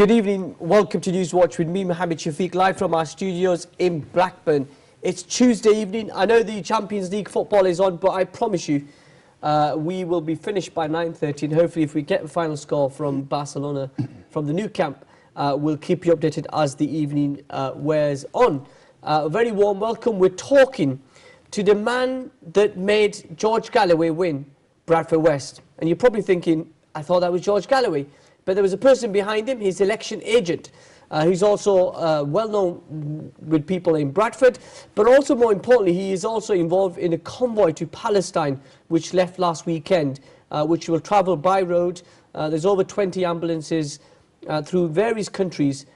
Good evening, welcome to News Watch with me, Mohammed Shafiq, live from our studios in Blackburn. It's Tuesday evening. I know the Champions League football is on, but I promise you, we will be finished by 9:30, and hopefully if we get the final score from Barcelona, from the new camp, we'll keep you updated as the evening wears on. A very warm welcome. We're talking to the man that made George Galloways win Bradford West. And you're probably thinking, I thought that was George Galloways. But there was a person behind him, his election agent, who's also well known with people in Bradford. But also, more importantly, he is also involved in a convoy to Palestine, which left last weekend, which will travel by road. There's over 20 ambulances through various countries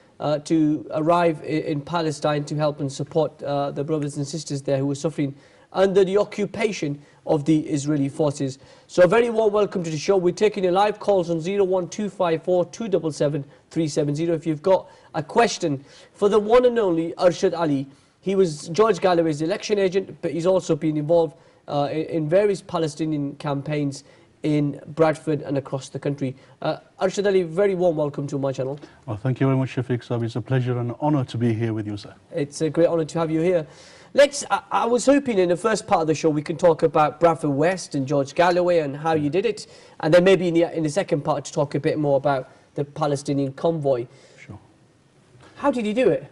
to arrive in Palestine to help and support the brothers and sisters there who are suffering under the occupation of the Israeli forces. So a very warm welcome to the show. We're taking your live calls on 01254 277 370. If you've got a question for the one and only Arshad Ali. He was George Galloways' election agent, but he's also been involved in various Palestinian campaigns in Bradford and across the country. Arshad Ali, very warm welcome to my channel. Well, thank you very much, Shafiq Sahib. It's a pleasure and honour to be here with you, sir. It's a great honour to have you here. I was hoping in the first part of the show we can talk about Bradford West and George Galloways and how you did it, and then maybe in the second part to talk a bit more about the Palestinian convoy. Sure. How did you do it?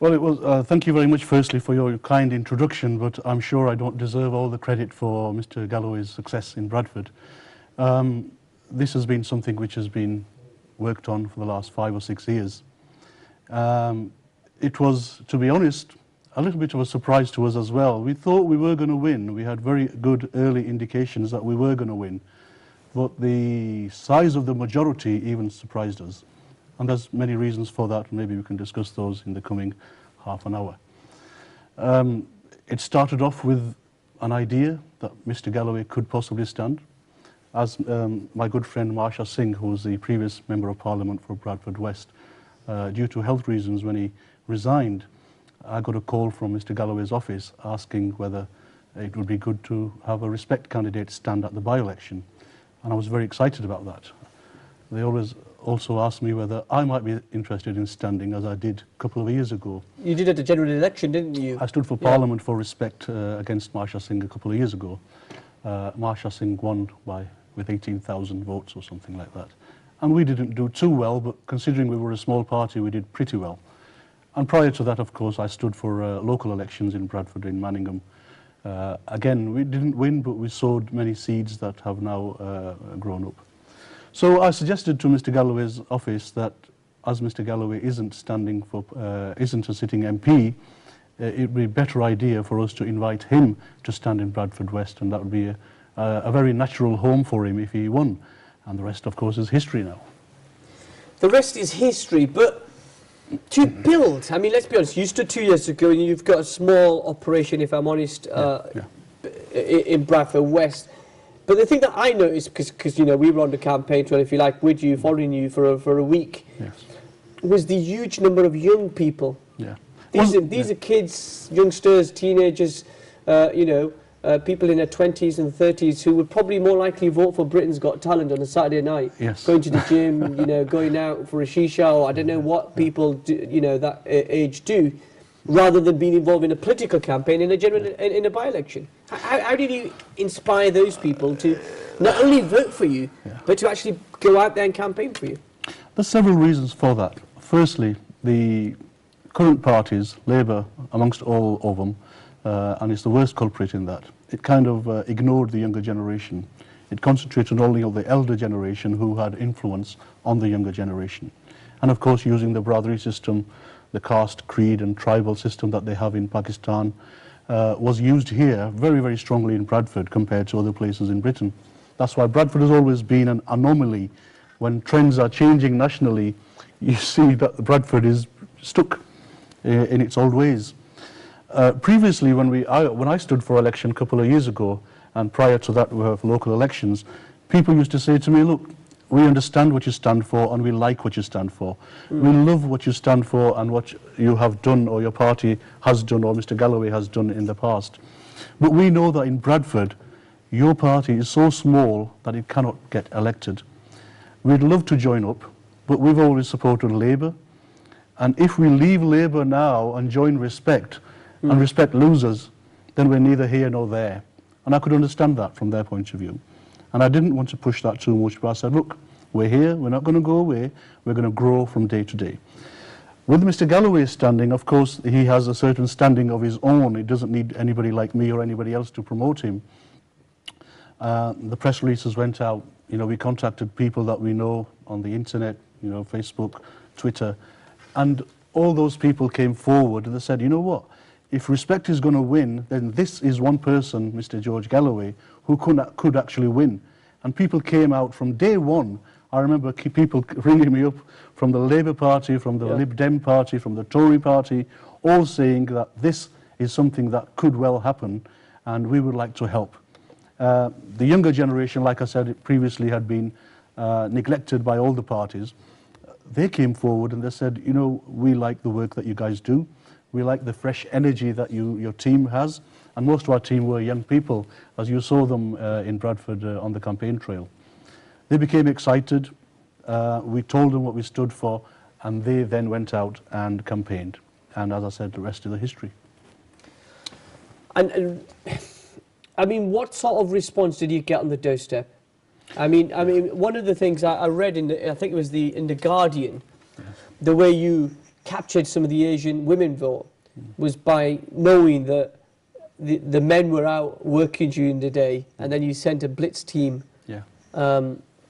Well, it was. Thank you very much, firstly, for your kind introduction, but I'm sure I don't deserve all the credit for Mr. Galloways' success in Bradford. This has been something which has been worked on for the last 5 or 6 years. It was, to be honest, a little bit of a surprise to us as well. We thought we were going to win. We had very good early indications that we were going to win. But the size of the majority even surprised us. And there's many reasons for that. Maybe we can discuss those in the coming half an hour. It started off with an idea that Mr. Galloways could possibly stand. As my good friend Marsha Singh, who was the previous Member of Parliament for Bradford West, due to health reasons when he resigned, I got a call from Mr. Galloways' office asking whether it would be good to have a Respect candidate stand at the by-election. And I was very excited about that. They always also asked me whether I might be interested in standing, as I did a couple of years ago. You did at the general election, didn't you? I stood for Parliament for Respect against Marsha Singh a couple of years ago. Marsha Singh won with 18,000 votes or something like that. And we didn't do too well, but considering we were a small party, we did pretty well. And prior to that, of course, I stood for local elections in Bradford, in Manningham. Again, we didn't win, but we sowed many seeds that have now grown up. So I suggested to Mr. Galloways' office that, as Mr. Galloways isn't a sitting MP, it would be a better idea for us to invite him to stand in Bradford West, and that would be a very natural home for him if he won. And the rest, of course, is history now. The rest is history, but to build, I mean, let's be honest, you stood 2 years ago and you've got a small operation, if I'm honest, in Bradford West. But the thing that I noticed, because you know, we were on the campaign trail, if you like, with you, following you for a week, was the huge number of young people. These are kids, youngsters, teenagers, you know, people in their 20s and 30s who would probably more likely vote for Britain's Got Talent on a Saturday night, going to the gym, you know, going out for a shisha, or I don't know what people do, you know, that age do, rather than being involved in a political campaign in a by-election. How did you inspire those people to not only vote for you, but to actually go out there and campaign for you? There's several reasons for that. Firstly, the current parties, Labour amongst all of them, and it's the worst culprit in that. It kind of ignored the younger generation. It concentrated only on the elder generation who had influence on the younger generation. And of course, using the brotherly system, the caste, creed and tribal system that they have in Pakistan was used here very, very strongly in Bradford compared to other places in Britain. That's why Bradford has always been an anomaly. When trends are changing nationally, you see that Bradford is stuck in its old ways. Previously, when I stood for election a couple of years ago, and prior to that we have local elections, people used to say to me, look, we understand what you stand for and we like what you stand for. We love what you stand for and what you have done or your party has done or Mr. Galloways has done in the past. But we know that in Bradford, your party is so small that it cannot get elected. We'd love to join up but we've always supported Labour. And if we leave Labour now and join Respect, and Respect loses, then we're neither here nor there. And I could understand that from their point of view. And I didn't want to push that too much, but I said, look, we're here, we're not going to go away, we're going to grow from day to day. With Mr. Galloway standing, of course, he has a certain standing of his own. He doesn't need anybody like me or anybody else to promote him. The press releases went out. You know, we contacted people that we know on the internet, you know, Facebook, Twitter, and all those people came forward and they said, you know what, if Respect is going to win, then this is one person, Mr. George Galloway, who could actually win. And people came out from day one. I remember people ringing me up from the Labour Party, from the Lib Dem Party, from the Tory Party, all saying that this is something that could well happen and we would like to help. The younger generation, like I said previously, had been neglected by all the parties. They came forward and they said, you know, we like the work that you guys do. We like the fresh energy that your team has. And most of our team were young people, as you saw them in Bradford on the campaign trail. They became excited. We told them what we stood for, and they then went out and campaigned. And as I said, the rest is the history. And I mean, what sort of response did you get on the doorstep? I mean, one of the things I read in I think it was in the Guardian, the way you captured some of the Asian women vote was by knowing that the men were out working during the day, and then you sent a blitz team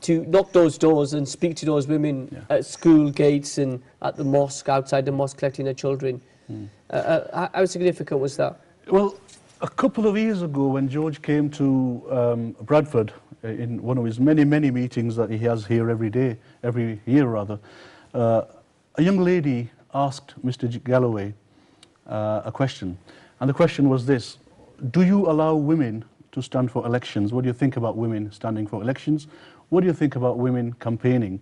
to knock those doors and speak to those women at school gates and at the mosque, outside the mosque, collecting their children. How significant was that? Well, a couple of years ago, when George came to Bradford in one of his many, many meetings that he has here every year rather, a young lady asked Mr. Galloway a question. And the question was this: do you allow women to stand for elections? What do you think about women standing for elections? What do you think about women campaigning?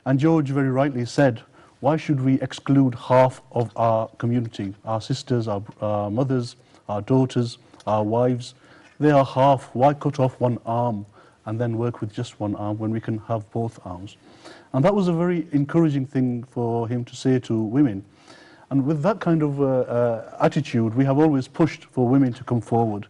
And George very rightly said, why should we exclude half of our community? Our sisters, our mothers, our daughters, our wives, they are half. Why cut off one arm and then work with just one arm when we can have both arms? And that was a very encouraging thing for him to say to women. And with that kind of attitude, we have always pushed for women to come forward,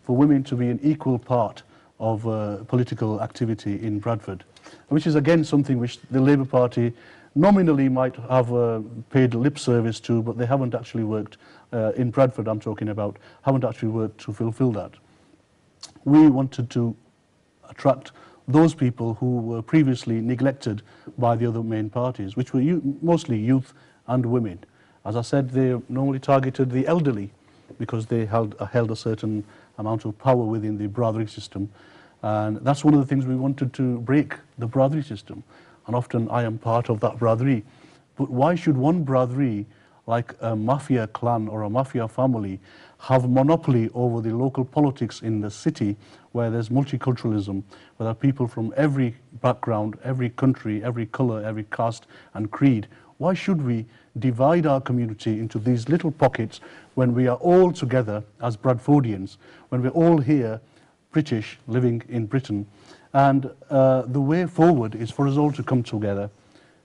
for women to be an equal part of political activity in Bradford, which is again something which the Labour Party nominally might have paid lip service to, but they haven't actually worked, in Bradford I'm talking about, haven't actually worked to fulfil that. We wanted to attract those people who were previously neglected by the other main parties, which were mostly youth and women. As I said, they normally targeted the elderly because they held a certain amount of power within the brotherly system. And that's one of the things we wanted to break, the brotherly system. And often I am part of that brotherly. But why should one brotherly, like a mafia clan or a mafia family, have monopoly over the local politics in the city where there's multiculturalism, where there are people from every background, every country, every colour, every caste and creed? Why should we divide our community into these little pockets when we are all together as Bradfordians, when we're all here, British, living in Britain? And the way forward is for us all to come together.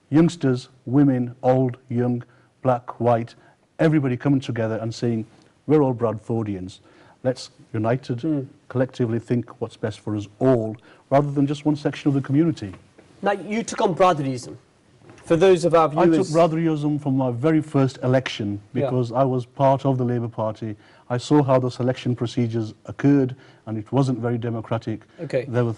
Youngsters, women, old, young, black, white, everybody coming together and saying, we're all Bradfordians. Let's united, collectively think what's best for us all, rather than just one section of the community. Now, you took on brotherlyism. For those of our viewers... I took brotherlyism from my very first election because I was part of the Labour Party. I saw how the selection procedures occurred and it wasn't very democratic. Okay. There was,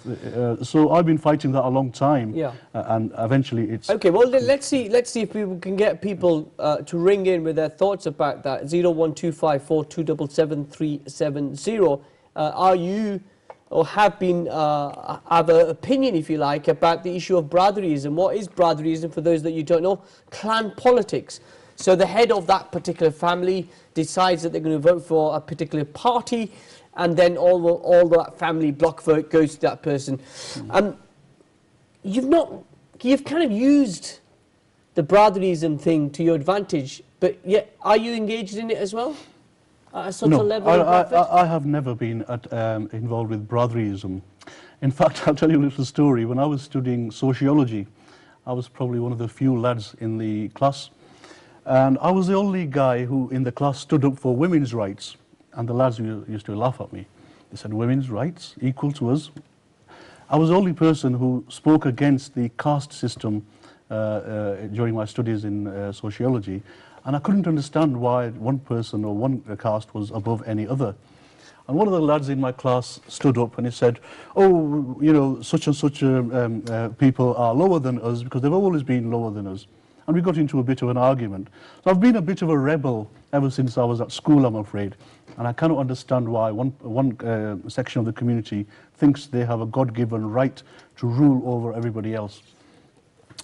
so I've been fighting that a long time and eventually it's... Okay, well, let's see if we can get people to ring in with their thoughts about that. 01254 277 370. Are you... or have an opinion, if you like, about the issue of brotherlyism? What is brotherlyism, for those that you don't know? Clan politics. So the head of that particular family decides that they're going to vote for a particular party, and then all that family block vote goes to that person. You've kind of used the brotherlyism thing to your advantage, but yet are you engaged in it as well? No, I have never been involved with brotherlyism. In fact, I'll tell you a little story. When I was studying sociology, I was probably one of the few lads in the class. And I was the only guy who in the class stood up for women's rights. And the lads used to laugh at me. They said, women's rights equal to us? I was the only person who spoke against the caste system during my studies in sociology. And I couldn't understand why one person or one caste was above any other. And one of the lads in my class stood up and he said, oh, you know, such and such people are lower than us because they've always been lower than us. And we got into a bit of an argument. So I've been a bit of a rebel ever since I was at school, I'm afraid. And I cannot understand why one section of the community thinks they have a God-given right to rule over everybody else.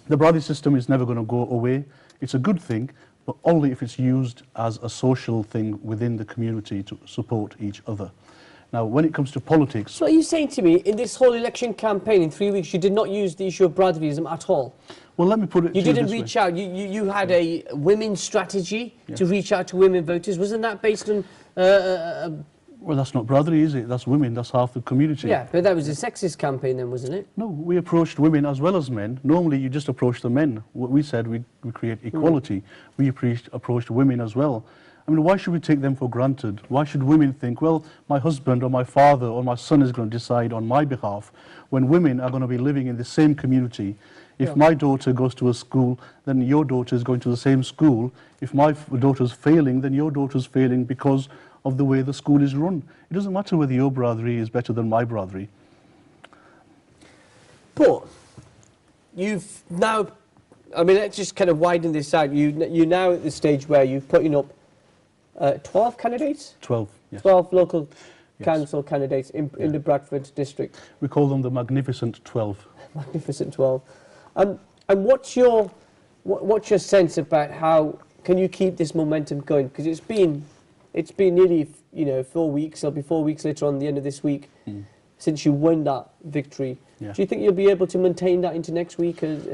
The brotherly system is never going to go away. It's a good thing, but only if it's used as a social thing within the community to support each other. Now, when it comes to politics... So are you saying to me, in this whole election campaign, in 3 weeks, you did not use the issue of brotherlyism at all? Well, let me put it You to you didn't this reach way. out, you had a women's strategy Yeah. to reach out to women voters. Wasn't that based on... Well, that's not brotherly, is it? That's women, that's half the community. yeah, but that was a sexist campaign then, wasn't it? No, we approached women as well as men. Normally, you just approach the men. What we said, we create equality. We approached women as well. I mean, why should we take them for granted? Why should women think, well, my husband or my father or my son is going to decide on my behalf, when women are going to be living in the same community? If my daughter goes to a school, then your daughter is going to the same school. If my daughter's failing, then your daughter's failing because of the way the school is run. It doesn't matter whether your brotherly is better than my brotherly. But you've now, I mean, let's just kind of widen this out. You're now at the stage where you're putting up 12 candidates? 12, yes. 12 local Yes. council candidates in the Bradford district. We call them the Magnificent 12. Magnificent 12. And what's your sense about how can you keep this momentum going? Because it's been nearly 4 weeks. It'll be 4 weeks later on the end of this week since you won that victory. Yeah. Do you think you'll be able to maintain that into next week as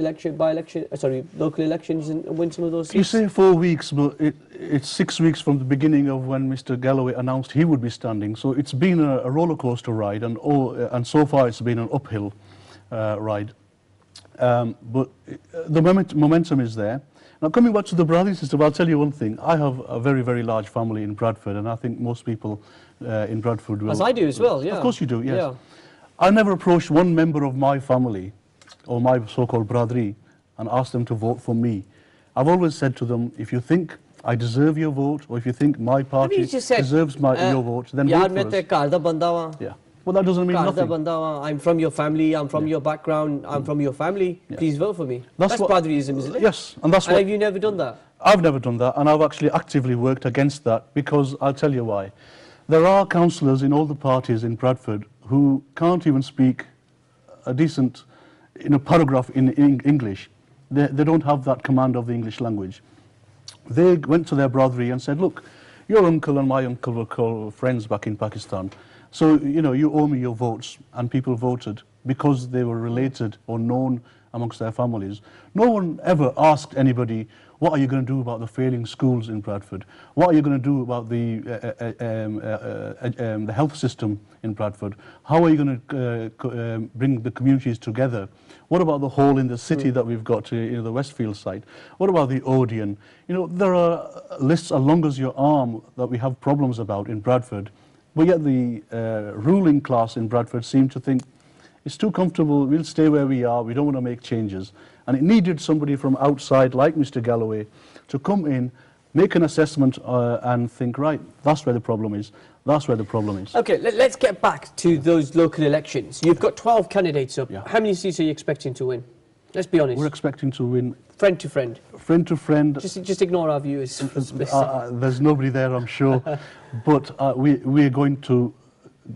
local elections and win some of those seats? You say 4 weeks, but it's 6 weeks from the beginning of when Mr. Galloway announced he would be standing. So it's been a roller coaster ride, and so far it's been an uphill ride. But the momentum is there. Now, coming back to the brotherly system, I'll tell you one thing. I have a very, very large family in Bradford, and I think most people in Bradford will... As I do as well, yeah. Of course you do, yes. Yeah. I never approached one member of my family, or my so-called brotherly, and asked them to vote for me. I've always said to them, if you think I deserve your vote, or if you think my party deserves your vote, then vote for us. Yeah. Well, that doesn't mean nothing. I'm from your family, I'm from your background, I'm from your family, please vote for me. That's brotherlyism, isn't it? Yes, and that's what... have you never done that? I've never done that, and I've actually actively worked against that, because I'll tell you why. There are councillors in all the parties in Bradford who can't even speak a decent paragraph in English. They don't have that command of the English language. They went to their brotherly and said, look, your uncle and my uncle were friends back in Pakistan. So, you owe me your votes, and people voted because they were related or known amongst their families. No one ever asked anybody, what are you going to do about the failing schools in Bradford? What are you going to do about the health system in Bradford? How are you going to bring the communities together? What about the hall in the city that we've got, the Westfield site? What about the Odeon? There are lists as long as your arm that we have problems about in Bradford. But yet the ruling class in Bradford seem to think it's too comfortable, we'll stay where we are, we don't want to make changes. And it needed somebody from outside, like Mr. Galloway, to come in, make an assessment and think, right, that's where the problem is, that's where the problem is. Okay, let's get back to those local elections. You've got 12 candidates up. Yeah. How many seats are you expecting to win? Let's be honest. We're expecting to win... Friend to friend. Friend to friend. Just ignore our viewers. There's nobody there, I'm sure. But we're going to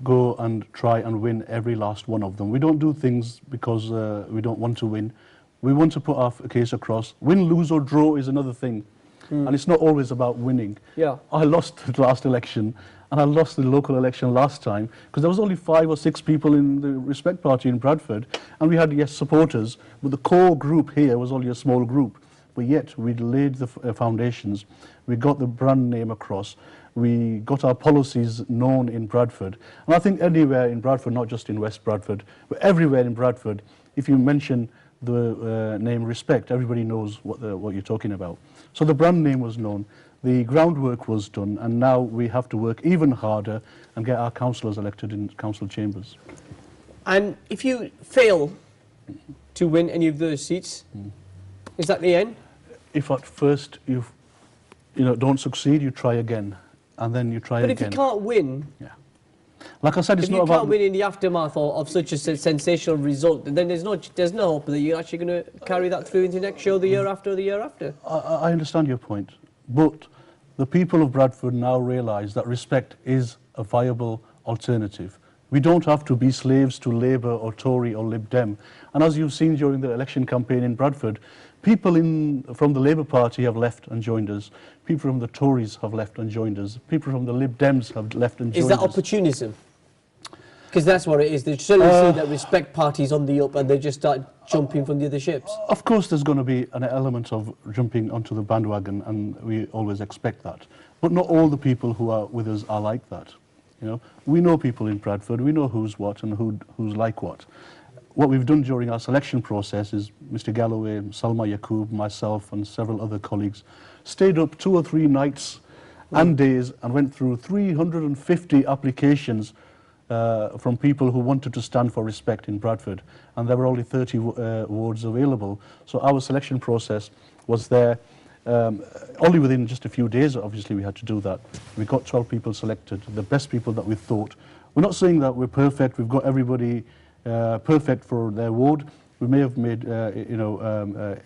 go and try and win every last one of them. We don't do things because we don't want to win. We want to put our case across. Win, lose or draw is another thing. And it's not always about winning. Yeah. I lost the last election, and I lost the local election last time because there was only 5 or 6 people in the Respect Party in Bradford, and we had, yes, supporters, but the core group here was only a small group. But yet we laid the foundations, we got the brand name across, we got our policies known in Bradford. And I think anywhere in Bradford, not just in West Bradford, but everywhere in Bradford, if you mention the name Respect, everybody knows what you're talking about. So the brand name was known, the groundwork was done, and now we have to work even harder and get our councillors elected in council chambers. And if you fail to win any of those seats, is that the end? If at first you don't succeed, you try again, and then you try again. But if you can't win, yeah. Like I said, it's if not you about... can't win in the aftermath of such a sensational result, then there's no hope that you're actually going to carry that through into next year, the year after, the year after. I understand your point, but the people of Bradford now realise that Respect is a viable alternative. We don't have to be slaves to Labour or Tory or Lib Dem. And as you've seen during the election campaign in Bradford, people from the Labour Party have left and joined us. People from the Tories have left and joined us. People from the Lib Dems have left and joined us. Is that opportunism? Because that's what it is. They suddenly see that Respect Party's on the up and they just start jumping from the other ships. Of course there's going to be an element of jumping onto the bandwagon, and we always expect that. But not all the people who are with us are like that. We know people in Bradford, we know who's what and who's like what. What we've done during our selection process is Mr. Galloway, Salma Yaqub, myself and several other colleagues stayed up 2 or 3 nights and days and went through 350 applications from people who wanted to stand for Respect in Bradford, and there were only 30 wards available. So our selection process was there. Only within just a few days, obviously, we had to do that. We got 12 people selected, the best people that we thought. We're not saying that we're perfect, we've got everybody perfect for their ward. We may have made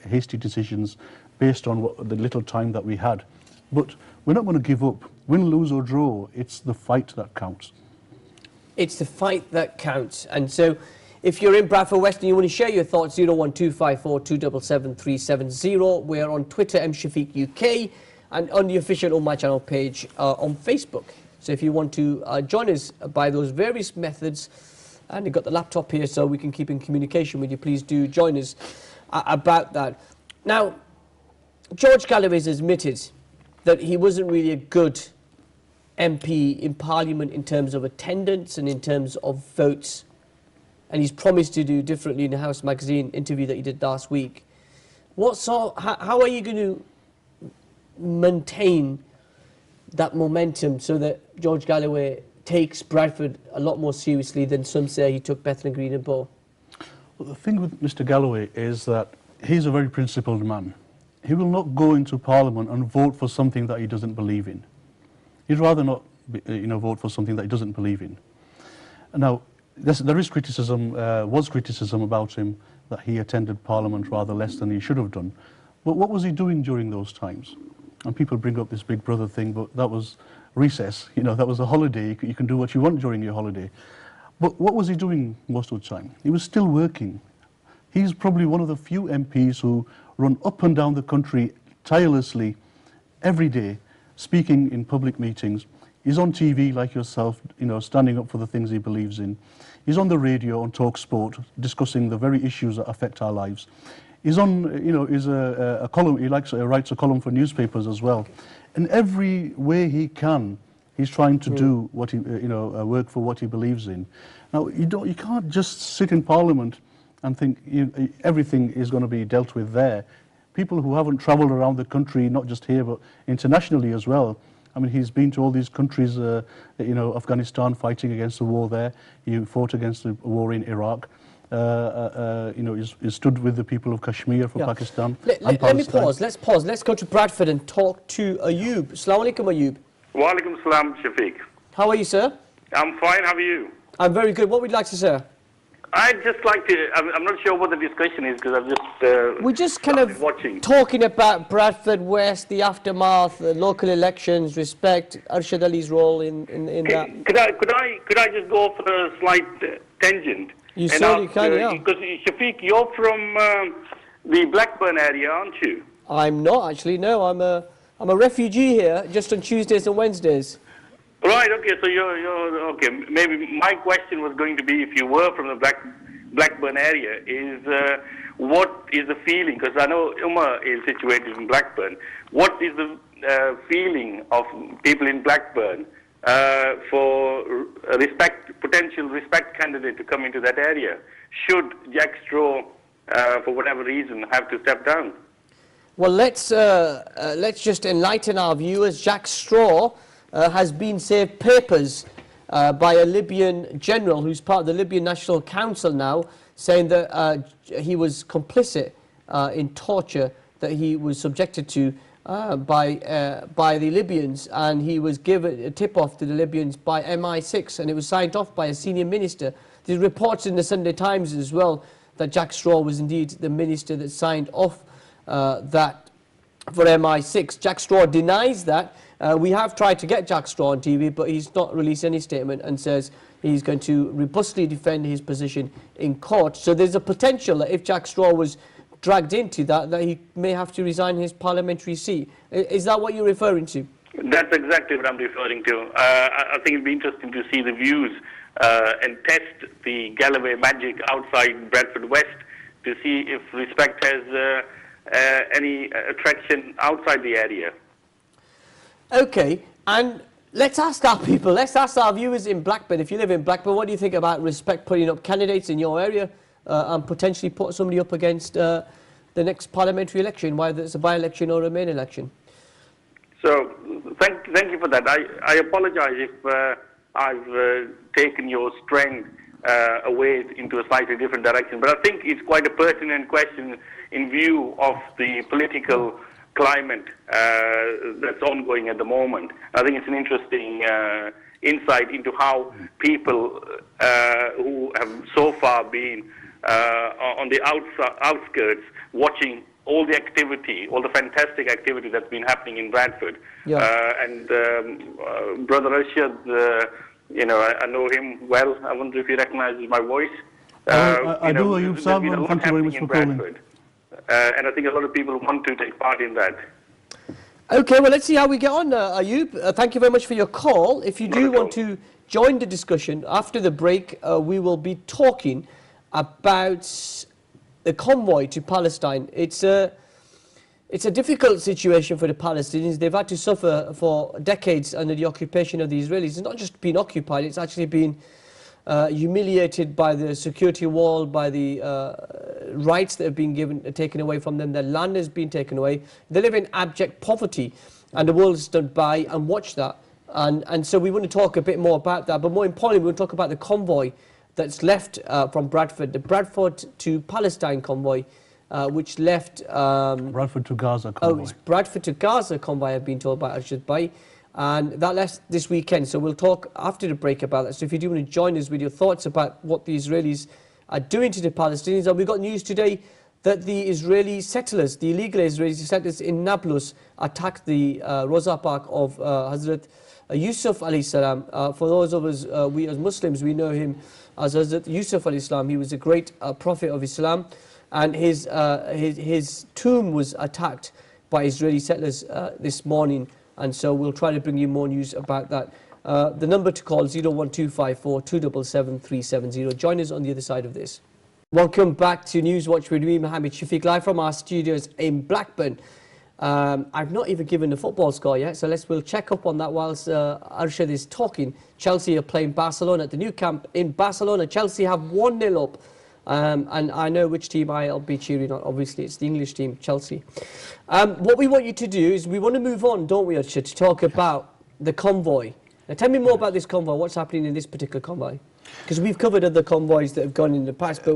hasty decisions based on the little time that we had. But we're not going to give up. Win, lose or draw, it's the fight that counts. It's the fight that counts. And so if you're in Bradford West and you want to share your thoughts, 01254 277 370. We're on Twitter, MShafiq UK, and on the official Ummah Channel page on Facebook. So if you want to join us by those various methods, and you've got the laptop here so we can keep in communication with you, please do join us about that. Now, George Galloways admitted that he wasn't really a good MP in Parliament in terms of attendance and in terms of votes. And he's promised to do differently in the House magazine interview that he did last week. How are you going to maintain that momentum so that George Galloway takes Bradford a lot more seriously than some say he took Bethnal Green and Bow? Well, the thing with Mr. Galloway is that he's a very principled man. He will not go into Parliament and vote for something that he doesn't believe in. He'd rather not vote for something that he doesn't believe in. Now, there is criticism, was criticism about him that he attended Parliament rather less than he should have done. But what was he doing during those times? And people bring up this Big Brother thing, but that was recess, that was a holiday. You can do what you want during your holiday. But what was he doing most of the time? He was still working. He's probably one of the few MPs who run up and down the country tirelessly every day, speaking in public meetings. He's on TV like yourself, standing up for the things he believes in. He's on the radio on Talk Sport, discussing the very issues that affect our lives. He's on, is a column. He writes a column for newspapers as well. In every way he can, he's trying to do what he, work for what he believes in. Now, you can't just sit in Parliament and think everything is going to be dealt with there. People who haven't travelled around the country, not just here but internationally as well. I mean, he's been to all these countries, Afghanistan, fighting against the war there. He fought against the war in Iraq. He stood with the people of Kashmir for Pakistan. Let me pause. Let's pause. Let's go to Bradford and talk to Ayub. Assalamu alaikum, Ayub. Wa alaikum salam, Shafiq. How are you, sir? I'm fine. How are you? I'm very good. What would you like to say? I'd just like to, I'm not sure what the discussion is because I've just we're just kind of watching. Talking about Bradford West, the aftermath, the local elections, Respect, Arshad Ali's role in that. Could I just go for a slight tangent? You certainly can, yeah. Because Shafiq, you're from the Blackburn area, aren't you? I'm not actually. No, I'm a refugee here, just on Tuesdays and Wednesdays. Right. Okay. So you're okay. Maybe my question was going to be, if you were from the Blackburn area, is what is the feeling? Because I know Ummah is situated in Blackburn. What is the feeling of people in Blackburn for potential Respect candidate to come into that area? Should Jack Straw for whatever reason, have to step down. Well, let's just enlighten our viewers. Jack Straw has been served papers by a Libyan general who's part of the Libyan National Council now, saying that he was complicit in torture that he was subjected to by the Libyans, and he was given a tip-off to the Libyans by MI6, and it was signed off by a senior minister. There's reports in the Sunday Times as well that Jack Straw was indeed the minister that signed off that for MI6. Jack Straw denies that. We have tried to get Jack Straw on TV, but he's not released any statement and says he's going to robustly defend his position in court. So there's a potential that if Jack Straw was dragged into that he may have to resign his parliamentary seat. Is that what you're referring to? That's exactly what I'm referring to. I think it'd be interesting to see the views and test the Galloway magic outside Bradford West to see if Respect has any attraction outside the area. Okay, and let's ask our people, let's ask our viewers in Blackburn. If you live in Blackburn, what do you think about Respect putting up candidates in your area and potentially put somebody up against the next parliamentary election, whether it's a by-election or a main election? So, thank you for that. I apologize if I've taken your strength away into a slightly different direction, but I think it's quite a pertinent question in view of the political climate that's ongoing at the moment. I think it's an interesting insight into how people who have so far been on the outskirts watching all the activity, all the fantastic activity that's been happening in Bradford. Yeah. And Brother Arshad, you know, I know him well. I wonder if he recognizes my voice. I do, Ayub Sab, thank you very much for calling. And I think a lot of people want to take part in that. Okay, well, let's see how we get on, Ayub. Thank you very much for your call. If you do want to join the discussion after the break, we will be talking about the convoy to Palestine. It's a difficult situation for the Palestinians. They've had to suffer for decades under the occupation of the Israelis. It's not just been occupied, it's actually been humiliated by the security wall, by the rights that have been taken away from them. Their land has been taken away. They live in abject poverty, and the world has stood by and watched that. And so we want to talk a bit more about that, but more importantly, we want to talk about the convoy that's left from Bradford, the Bradford to Palestine convoy, which left... Bradford to Gaza convoy. Oh, it's Bradford to Gaza convoy, I've been told by Arshad Ali. And that left this weekend, so we'll talk after the break about that. So if you do want to join us with your thoughts about what the Israelis are doing to the Palestinians, and we've got news today that the Israeli settlers, the illegal Israeli settlers in Nablus, attacked the Rosa Park of Hazrat Yusuf alayhi salam. For those of us, we as Muslims, we know him as Hazrat Yusuf alayhi salam. He was a great prophet of Islam, and his tomb was attacked by Israeli settlers this morning. And so we'll try to bring you more news about that. The number to call is 01254 277 370. Join us on the other side of this. Welcome back to News Watch with me, Mohammed Shafiq, live from our studios in Blackburn. I've not even given the football score yet, so we'll check up on that whilst Arshad is talking. Chelsea are playing Barcelona at the new camp in Barcelona. Chelsea have 1-0 up. And I know which team I'll be cheering on. Obviously, it's the English team, Chelsea. What we want you to do is we want to move on, don't we, Arshad, to talk about the convoy. Now, tell me more about this convoy. What's happening in this particular convoy? Because we've covered other convoys that have gone in the past, but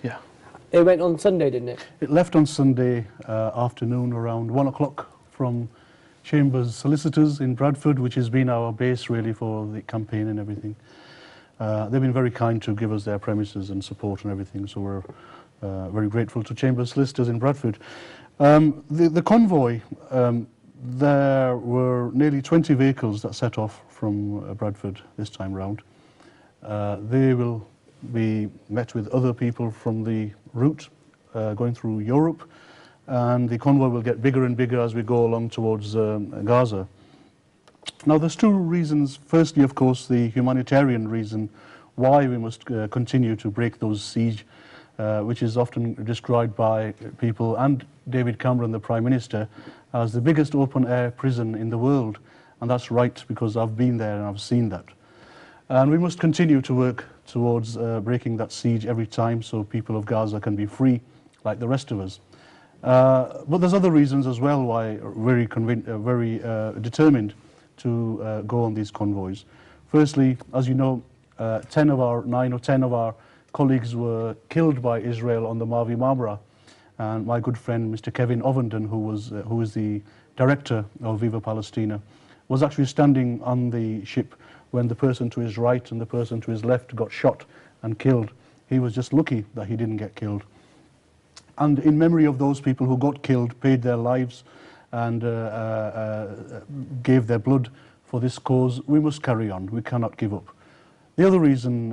Yeah. It went on Sunday, didn't it? It left on Sunday afternoon around 1 o'clock from Chambers Solicitors in Bradford, which has been our base, really, for the campaign and everything. They've been very kind to give us their premises and support and everything, so we're very grateful to Chambers Solicitors in Bradford. The convoy, there were nearly 20 vehicles that set off from Bradford this time round. They will be met with other people from the route going through Europe, and the convoy will get bigger and bigger as we go along towards Gaza. Now, there's two reasons. Firstly, of course, the humanitarian reason why we must continue to break those siege, which is often described by people and David Cameron, the Prime Minister, as the biggest open-air prison in the world. And that's right, because I've been there and I've seen that. And we must continue to work towards breaking that siege every time so people of Gaza can be free like the rest of us. But there's other reasons as well why we're very determined to go on these convoys. Firstly, as you know, 9 or 10 of our colleagues were killed by Israel on the Mavi Marmara, and my good friend Mr. Kevin Ovenden, who is the director of Viva Palestina, was actually standing on the ship when the person to his right and the person to his left got shot and killed. He was just lucky that he didn't get killed. And in memory of those people who got killed, paid their lives and gave their blood for this cause, we must carry on. We cannot give up. The other reason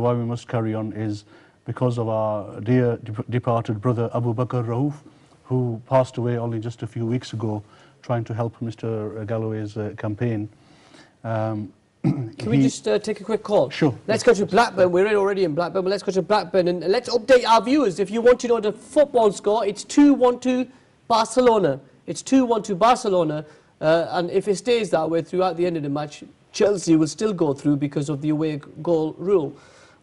why we must carry on is because of our dear departed brother Abu Bakr Rauf, who passed away only just a few weeks ago trying to help Mr. Galloway's campaign. Can we just take a quick call? Sure. Let's go to Blackburn. We're already in Blackburn, but let's go to Blackburn and let's update our viewers. If you want to know the football score, it's 2-1 to Barcelona. It's 2-1 to Barcelona, and if it stays that way throughout the end of the match, Chelsea will still go through because of the away goal rule.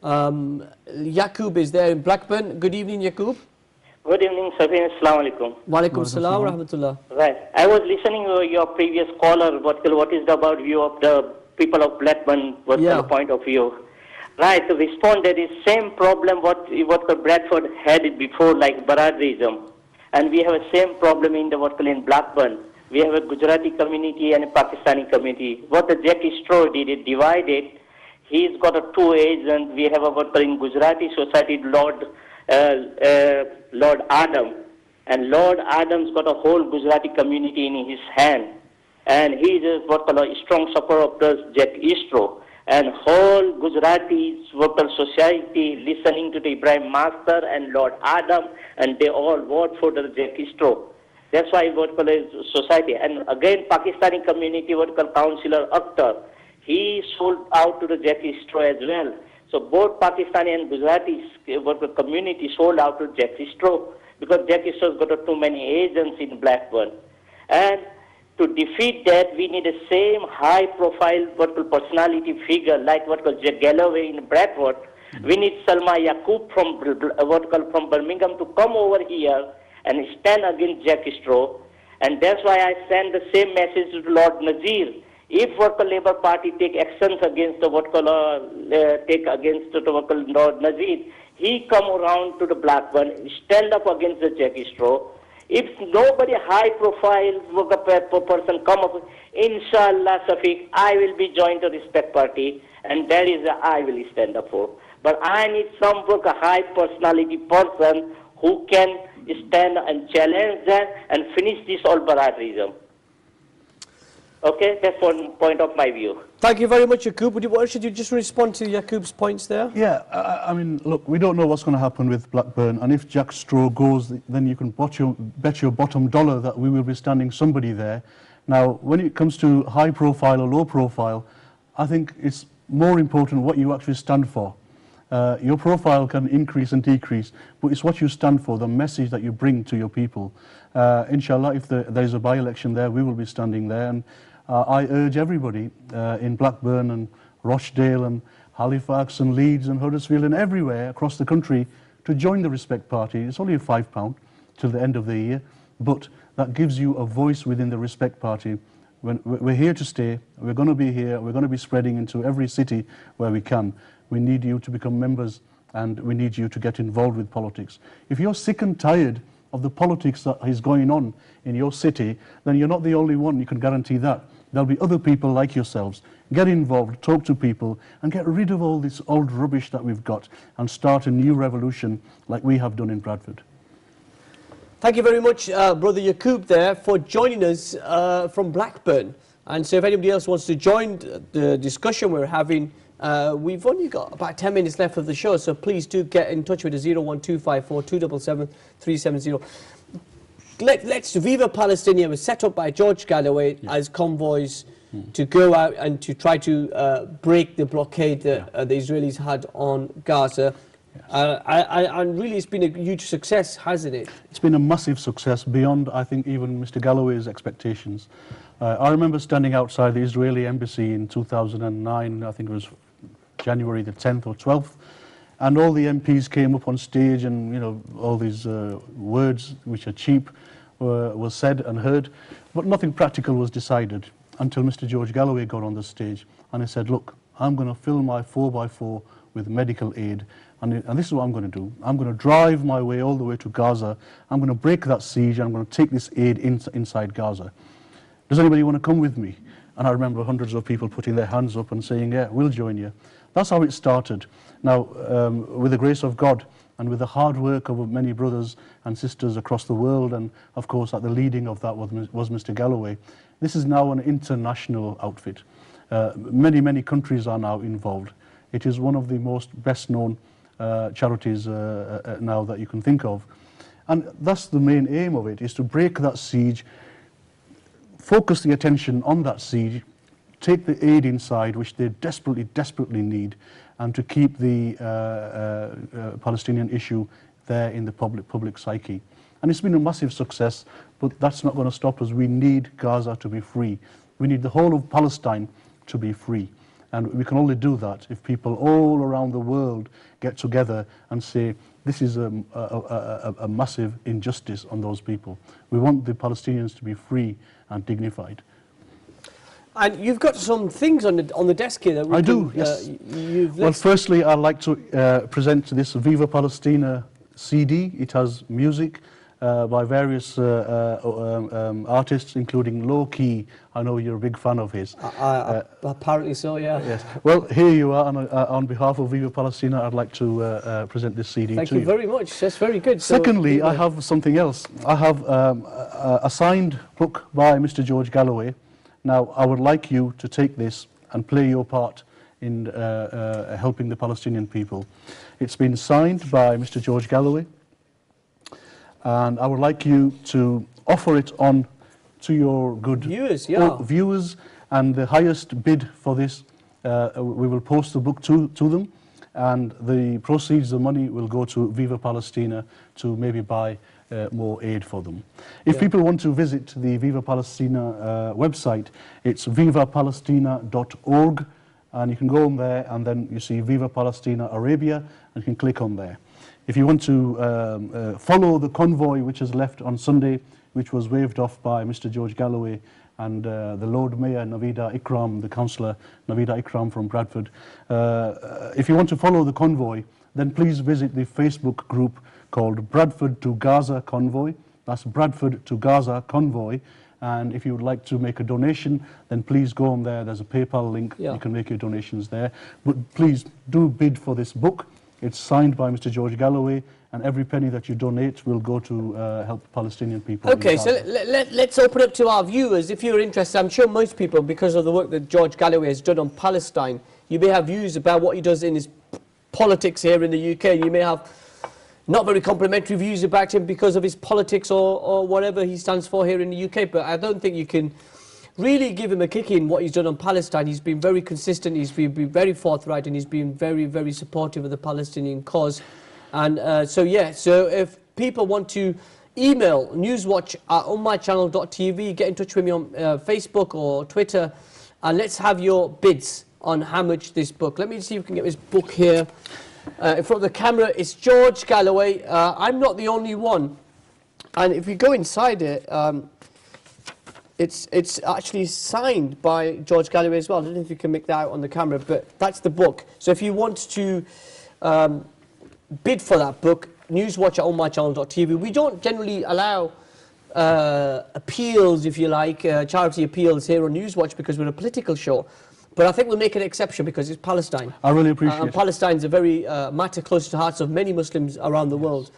Yaqub is there in Blackburn. Good evening, Yaqub. Good evening, Sabine. Assalamu alaikum. Wa alaikum salam wa rahmatullah. Right. I was listening to your previous caller. What is the about view of the people of Blackburn? What's the point of view? Right. To respond, there is same problem what Bradford had before, like Baradrism, and we have the same problem in in Blackburn. We have a Gujarati community and a Pakistani community. What the Jack Straw did, it divided. He's got a two agents. We have a in Gujarati society, Lord Adam, and Lord Adam's got a whole Gujarati community in his hand, and he is a strong supporter of the Jack Straw, and whole Gujaratis society listening to the Ibrahim Master and Lord Adam, and they all vote for the Jack Straw. That's why society. And again, Pakistani community, Councillor Akhtar, he sold out to the Jack Straw as well. So both Pakistani and Gujarati community sold out to Jack Straw because Jack Straw's got too many agents in Blackburn. And to defeat that, we need the same high-profile personality figure like George Galloways in Bradford. We need Salma Yaqub from Birmingham to come over here and stand against Jack Straw. And that's why I send the same message to Lord Nazir. If Labour Party take actions against Lord Nazir, he come around to the Blackburn, stand up against the Jack Straw. If nobody high-profile person come up, inshallah, Safiq, I will be joined the Respect Party, and that is I will stand up for. But I need some high personality person who can stand and challenge that and finish this all Baradrism. Okay, that's one point of my view. Thank you very much, Yaqub. Should you just respond to Yaqub's points there? Yeah, I mean, look, we don't know what's going to happen with Blackburn, and if Jack Straw goes, then you can bet your bottom dollar that we will be standing somebody there. Now, when it comes to high profile or low profile, I think it's more important what you actually stand for. Your profile can increase and decrease, but it's what you stand for, the message that you bring to your people. Inshallah, if there is a by-election there, we will be standing there. And I urge everybody in Blackburn and Rochdale and Halifax and Leeds and Huddersfield and everywhere across the country to join the Respect Party. It's only a £5 till the end of the year, but that gives you a voice within the Respect Party. We're here to stay, we're going to be here, we're going to be spreading into every city where we can. We need you to become members and we need you to get involved with politics. If you're sick and tired of the politics that is going on in your city, then you're not the only one, you can guarantee that. There'll be other people like yourselves. Get involved, talk to people, and get rid of all this old rubbish that we've got and start a new revolution like we have done in Bradford. Thank you very much, Brother Yaqub there, for joining us from Blackburn. And so if anybody else wants to join the discussion we're having, we've only got about 10 minutes left of the show, so please do get in touch with us, 01254 277 370. Let's Viva Palestina was set up by George Galloways as convoys to go out and to try to break the blockade that the Israelis had on Gaza. And really it's been a huge success, hasn't it? It's been a massive success beyond, I think, even Mr. Galloway's expectations. I remember standing outside the Israeli embassy in 2009, I think it was January the 10th or 12th, And all the MPs came up on stage, and all these words which are cheap were said and heard, but nothing practical was decided until Mr. George Galloway got on the stage and he said, look, I'm going to fill my 4x4 with medical aid, and this is what I'm going to do. I'm going to drive my way all the way to Gaza. I'm going to break that siege. I'm going to take this aid inside Gaza. Does anybody want to come with me? And I remember hundreds of people putting their hands up and saying, yeah, we'll join you. That's how it started. Now, with the grace of God and with the hard work of many brothers and sisters across the world, and of course at the leading of that was Mr. Galloway, this is now an international outfit. Many countries are now involved. It is one of the most best-known charities now that you can think of. And that's the main aim of it, is to break that siege, focus the attention on that siege, take the aid inside, which they desperately need, and to keep the Palestinian issue there in the public psyche. And it's been a massive success, but that's not going to stop us. We need Gaza to be free. We need the whole of Palestine to be free. And we can only do that if people all around the world get together and say, this is a massive injustice on those people. We want the Palestinians to be free and dignified. And you've got some things on the desk here that we I do, yes. Well, firstly, I'd like to present this Viva Palestina CD. It has music by various artists, including Low Key. I know you're a big fan of his. Apparently so, yeah. Yes. Well, here you are, and on behalf of Viva Palestina, I'd like to present this CD to you. Thank you very much. That's very good. Secondly, I have something else. I have a signed book by Mr. George Galloway. Now, I would like you to take this and play your part in helping the Palestinian people. It's been signed by Mr. George Galloway, and I would like you to offer it on to your good viewers, and the highest bid for this, we will post the book to them, and the proceeds, the money, will go to Viva Palestina to maybe buy more aid for them. If people want to visit the Viva Palestina website, it's vivapalestina.org, and you can go on there, and then you see Viva Palestina Arabia, and you can click on there. If you want to follow the convoy which has left on Sunday, which was waved off by Mr. George Galloway and the Lord Mayor Navida Ikram, the councillor Navida Ikram from Bradford, if you want to follow the convoy, then please visit the Facebook group called Bradford to Gaza Convoy. That's Bradford to Gaza Convoy. And if you would like to make a donation, then please go on there. There's a PayPal link. You can make your donations there. But please do bid for this book. It's signed by Mr. George Galloway, and every penny that you donate will go to help Palestinian people. Okay, so let's open up to our viewers. If you're interested, I'm sure most people, because of the work that George Galloway has done on Palestine, you may have views about what he does in his politics here in the UK. You may have not very complimentary views about him because of his politics or whatever he stands for here in the UK, but I don't think you can really give him a kick in what he's done on Palestine. He's been very consistent, he's been very forthright, and he's been very supportive of the Palestinian cause. And so if people want to email newswatch@ummahchannel.tv, get in touch with me on Facebook or Twitter, and let's have your bids on how much this book. Let me see if we can get this book here. In front of the camera, it's George Galloway. I'm not the only one. And if you go inside it, it's actually signed by George Galloway as well. I don't know if you can make that out on the camera, but that's the book. So if you want to bid for that book, newswatch@ummahchannel.tv. We don't generally allow appeals, if you like, charity appeals here on Newswatch because we're a political show. But I think we'll make an exception because it's Palestine. I really appreciate it. Palestine's a very matter close to the hearts of many Muslims around the world.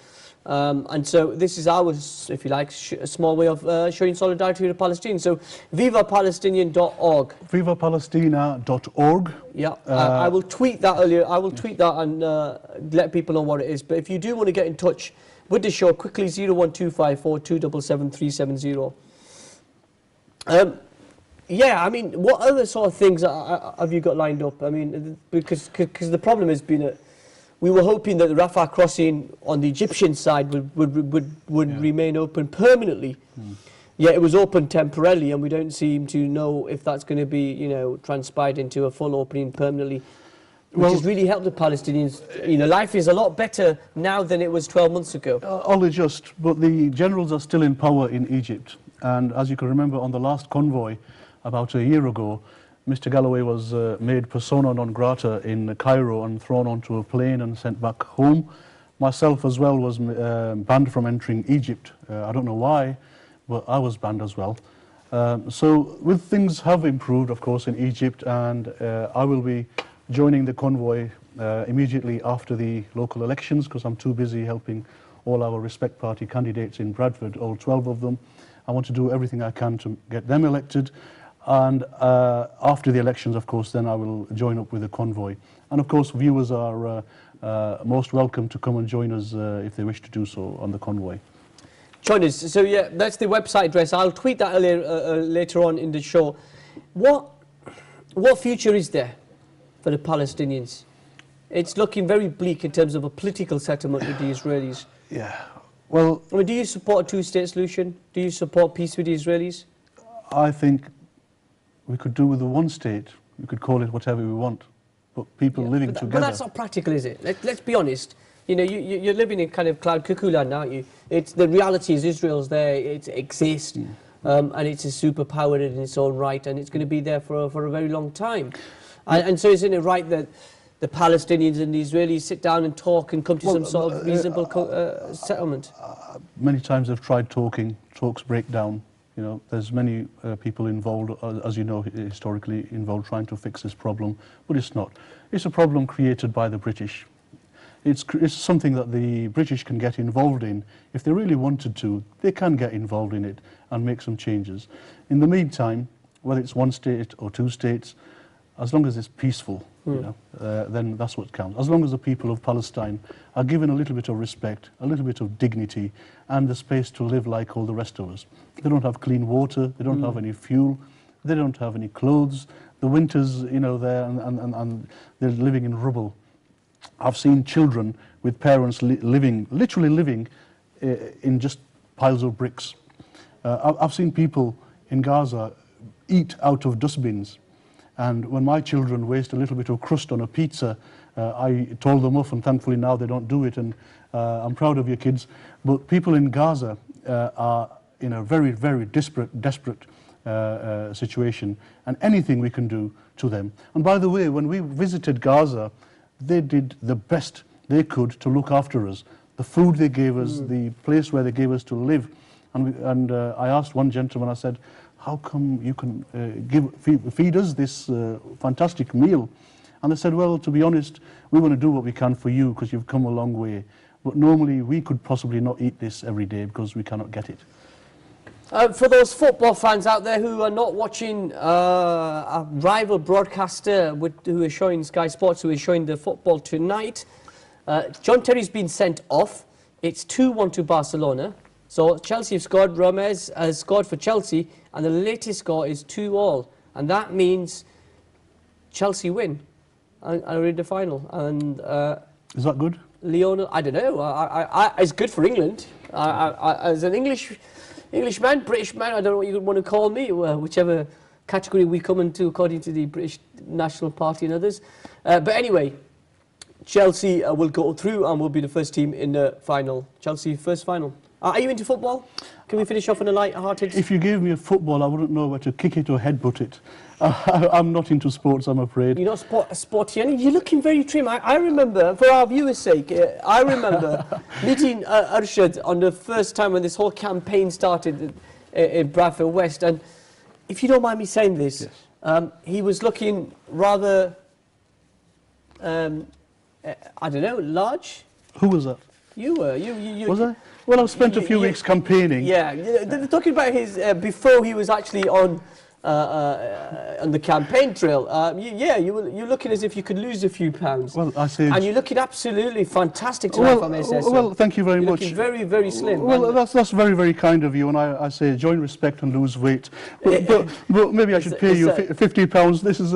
And so this is ours, if you like, a small way of showing solidarity with the Palestinians. So vivapalestinian.org. Vivapalestina.org. Yeah, I will tweet that earlier. I will tweet that and let people know what it is. But if you do want to get in touch with the show, quickly 01254 277 370. Yeah, I mean, what other sort of things have you got lined up? I mean, because the problem has been that we were hoping that the Rafah crossing on the Egyptian side would remain open permanently. Yeah, it was open temporarily, and we don't seem to know if that's going to be, transpired into a full opening permanently. which has really helped the Palestinians. You know, life is a lot better now than it was 12 months ago. Only just, but the generals are still in power in Egypt. And as you can remember, on the last convoy about a year ago, Mr. Galloway was made persona non grata in Cairo and thrown onto a plane and sent back home. Myself as well was banned from entering Egypt. I don't know why, but I was banned as well. So things have improved, of course, in Egypt, and I will be joining the convoy immediately after the local elections, because I'm too busy helping all our Respect Party candidates in Bradford, all 12 of them. I want to do everything I can to get them elected, and after the elections, of course, then I will join up with the convoy. And of course, viewers are most welcome to come and join us if they wish to do so on the convoy. Join us. So yeah, that's the website address. I'll tweet that later on in the show. What future is there for the Palestinians? It's looking very bleak in terms of a political settlement with the Israelis. Yeah, well... I mean, do you support a two-state solution? Do you support peace with the Israelis? I think we could do with the one state. We could call it whatever we want, but people living together... But that's not practical, is it? Let's be honest. You know, you're living in kind of cloud cuckoo land, aren't you? The reality is Israel's there, it exists, and it's a superpower in its own right, and it's going to be there for a very long time. And so isn't it right that the Palestinians and the Israelis sit down and talk and come to some sort of reasonable settlement? Many times they've tried talking, talks break down. You know, there's many people involved, as you know, historically involved trying to fix this problem, but it's not. It's a problem created by the British. It's something that the British can get involved in. If they really wanted to, they can get involved in it and make some changes. In the meantime, whether it's one state or two states, as long as it's peaceful, you know, then that's what counts. As long as the people of Palestine are given a little bit of respect, a little bit of dignity, and the space to live like all the rest of us. They don't have clean water, they don't have any fuel, they don't have any clothes. The winters, you know, there and they're living in rubble. I've seen children with parents literally living in just piles of bricks. I've seen people in Gaza eat out of dustbins. And when my children waste a little bit of crust on a pizza, I told them off, and thankfully now they don't do it, and I'm proud of your kids. But people in Gaza are in a very, very desperate situation, and anything we can do to them. And by the way, when we visited Gaza, they did the best they could to look after us. The food they gave us, the place where they gave us to live. And I asked one gentleman, I said, how come you can feed us this fantastic meal? And they said, well, to be honest, we want to do what we can for you because you've come a long way. But normally we could possibly not eat this every day because we cannot get it. For those football fans out there who are not watching a rival broadcaster who is showing Sky Sports, who is showing the football tonight, John Terry's been sent off. It's 2-1 to Barcelona. So Chelsea have scored, Ramez has scored for Chelsea, and the latest score is 2-2. And that means Chelsea win and are in the final. And is that good? Lionel, I don't know. It's good for England. As an Englishman, British man, I don't know what you would want to call me, whichever category we come into according to the British National Party and others. But anyway, Chelsea will go through and will be the first team in the final. Chelsea first final. Are you into football? Can we finish off on a light-hearted? If you gave me a football, I wouldn't know where to kick it or headbutt it. I'm not into sports, I'm afraid. You're not sporty, you're looking very trim. I remember, for our viewers' sake, I remember meeting Arshad on the first time when this whole campaign started in Bradford West. And if you don't mind me saying this, yes. He was looking rather, I don't know, large. Who was that? You were. Was I? Well, I've spent a few weeks campaigning. Yeah, they're talking about his before he was actually on the campaign trail. You're looking as if you could lose a few pounds. Well, I say, and you're looking absolutely fantastic tonight, if I may say so. Well, thank you very much. Looking very, very slim. Well, that's very, very kind of you. And I say join Respect and lose weight. But maybe I should pay you £50. This is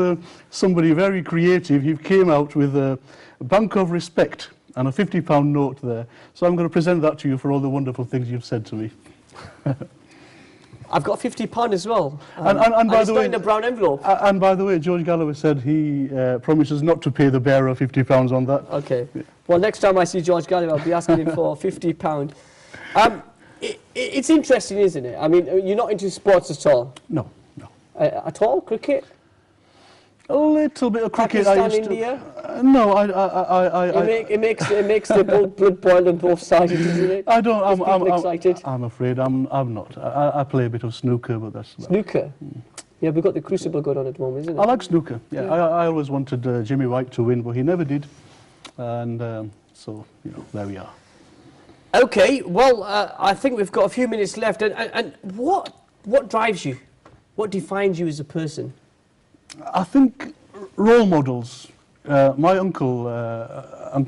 somebody very creative. He came out with a Bank of Respect and a £50 note there. So I'm going to present that to you for all the wonderful things you've said to me. I've got £50 as well. And by it's the not way, in a brown envelope. And by the way, George Galloways said he promises not to pay the bearer £50 on that. Okay. Well, next time I see George Galloways, I'll be asking him for £50. It's interesting, isn't it? I mean, you're not into sports at all? No, no. At all? Cricket? A little bit of cricket. Pakistan, India? No, It makes the blood boil on both sides, doesn't it? I don't. I'm excited. I'm afraid I'm not. I play a bit of snooker, but that's snooker. Yeah, we've got the Crucible going on at the moment, isn't it? I like snooker. Yeah, I always wanted Jimmy White to win, but he never did, and so there we are. Okay, well, I think we've got a few minutes left, and what drives you? What defines you as a person? I think role models. My uncle, on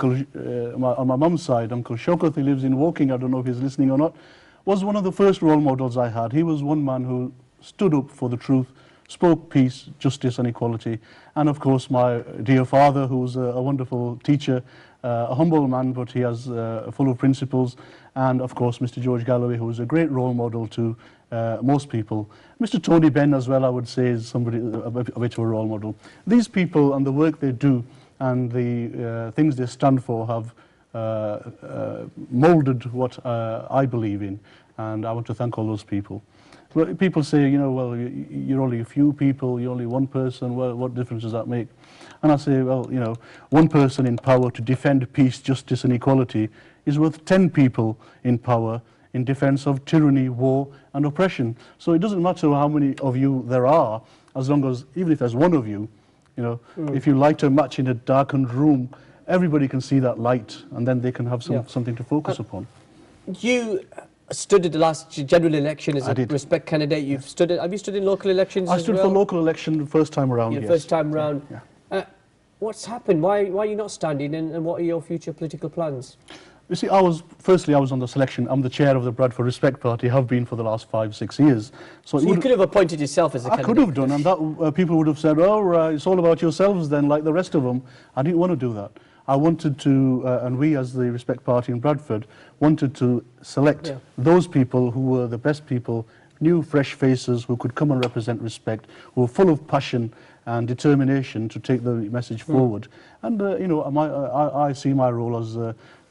my mum's side, Uncle Shaukat, he lives in Woking, I don't know if he's listening or not, was one of the first role models I had. He was one man who stood up for the truth, spoke peace, justice and equality. And of course my dear father, who's a wonderful teacher, a humble man, but he has full of principles. And of course Mr. George Galloways, who is a great role model to most people. Mr. Tony Benn as well, I would say, is somebody a bit of a role model. These people and the work they do and the things they stand for have moulded what I believe in, and I want to thank all those people. But people say, well, you're only a few people, you're only one person, well, what difference does that make? And I say, well, one person in power to defend peace, justice and equality is worth 10 people in power in defense of tyranny, war and oppression. So it doesn't matter how many of you there are, as long as, even if there's one of you, if you light a match in a darkened room, everybody can see that light, and then they can have something to focus upon. You stood at the last general election as a Respect candidate. Have you stood in local elections? I stood for local election the first time around. Yes. First time round. Yeah. What's happened? Why are you not standing, and what are your future political plans? You see, I was on the selection. I'm the chair of the Bradford Respect Party, have been for the last 5-6 years. So you could have appointed yourself as a candidate. I could have done, and that people would have said, oh, it's all about yourselves then, like the rest of them. I didn't want to do that. I wanted to, and we as the Respect Party in Bradford, wanted to select those people who were the best people, new, fresh faces who could come and represent Respect, who were full of passion and determination to take the message forward. And, I see my role as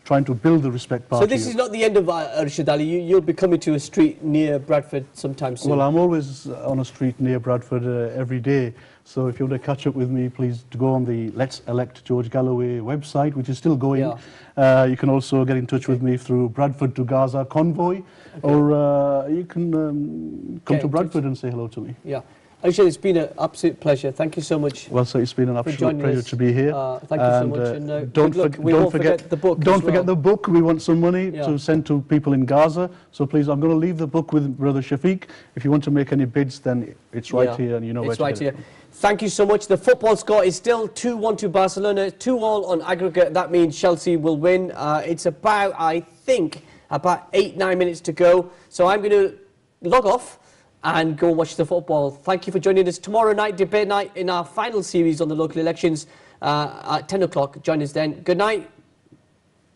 trying to build the Respect Party. So this is not the end of Arshad Ali. You'll be coming to a street near Bradford sometime soon. Well, I'm always on a street near Bradford every day. So if you want to catch up with me, please go on the Let's Elect George Galloways website, which is still going. You can also get in touch with me through Bradford to Gaza Convoy, or you can come to Bradford and say hello to me. Yeah. Arshad, it's been an absolute pleasure. Thank you so much. Well, so it's been an absolute pleasure to be here. Thank you so much. And don't forget the book. Don't forget the book. We want some money to send to people in Gaza. So please, I'm going to leave the book with Brother Shafiq. If you want to make any bids, then it's right here, and you know where to get it. It's right here. Thank you so much. The football score is still 2-1 to Barcelona, 2-all on aggregate. That means Chelsea will win. It's about, I think, about 8-9 minutes to go. So I'm going to log off and go and watch the football. Thank you for joining us. Tomorrow night, debate night in our final series on the local elections at 10 o'clock. Join us then. Good night.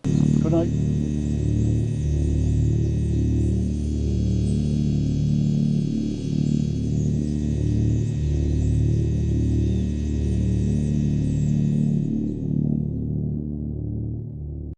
Good night.